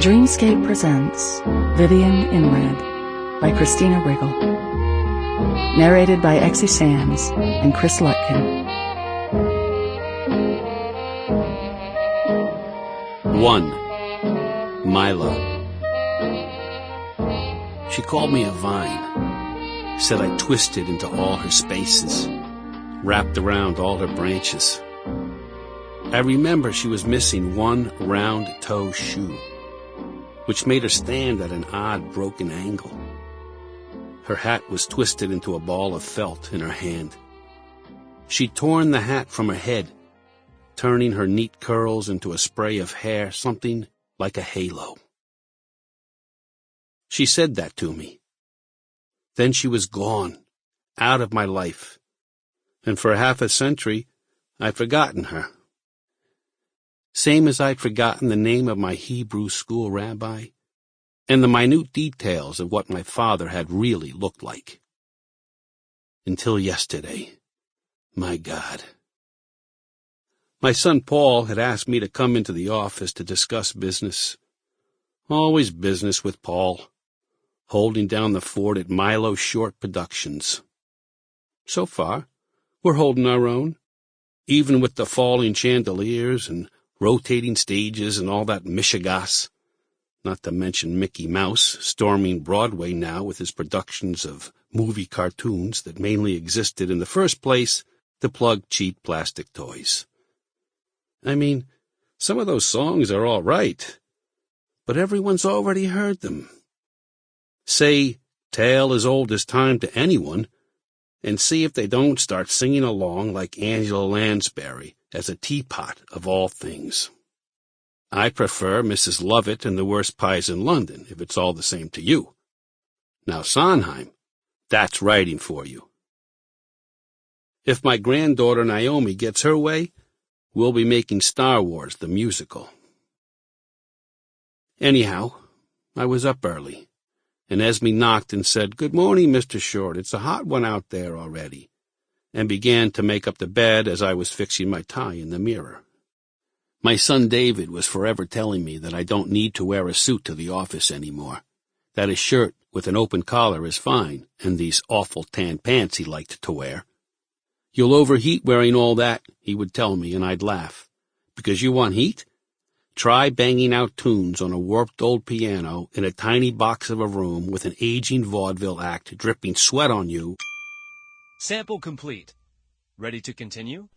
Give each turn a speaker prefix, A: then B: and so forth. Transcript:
A: Dreamscape presents Vivian in Red by Kristina Riggle. Narrated by Exie Sands and Chris Lutkin.
B: 1. Milo. She called me a vine, said I twisted into all her spaces, wrapped around all her branches. I remember she was missing one round toe shoe, which made her stand at an odd broken angle. Her hat was twisted into a ball of felt in her hand. She'd torn the hat from her head, turning her neat curls into a spray of hair, something like a halo. She said that to me. Then she was gone, out of my life, and for half a century I'd forgotten her. Same as I'd forgotten the name of my Hebrew school rabbi and the minute details of what my father had really looked like. Until yesterday. My God. My son Paul had asked me to come into the office to discuss business. Always business with Paul, holding down the fort at Milo Short Productions. So far, we're holding our own, even with the falling chandeliers and rotating stages and all that mishigas, not to mention Mickey Mouse storming Broadway now with his productions of movie cartoons that mainly existed in the first place to plug cheap plastic toys. I mean, some of those songs are all right, but everyone's already heard them. Say "Tale as Old as Time" to anyone, and see if they don't start singing along like Angela Lansbury as a teapot of all things. I prefer Mrs. Lovett and the Worst Pies in London, if it's all the same to you. Now, Sondheim, that's writing for you. If my granddaughter Naomi gets her way, we'll be making Star Wars the musical. Anyhow, I was up early, and Esme knocked and said, "Good morning, Mr. Short. It's a hot one out there already," and began to make up the bed as I was fixing my tie in the mirror. My son David was forever telling me that I don't need to wear a suit to the office anymore, that a shirt with an open collar is fine, and these awful tan pants he liked to wear. "You'll overheat wearing all that," he would tell me, and I'd laugh. "Because you want heat? Try banging out tunes on a warped old piano in a tiny box of a room with an aging vaudeville act dripping sweat on you."
C: Sample complete. Ready to continue?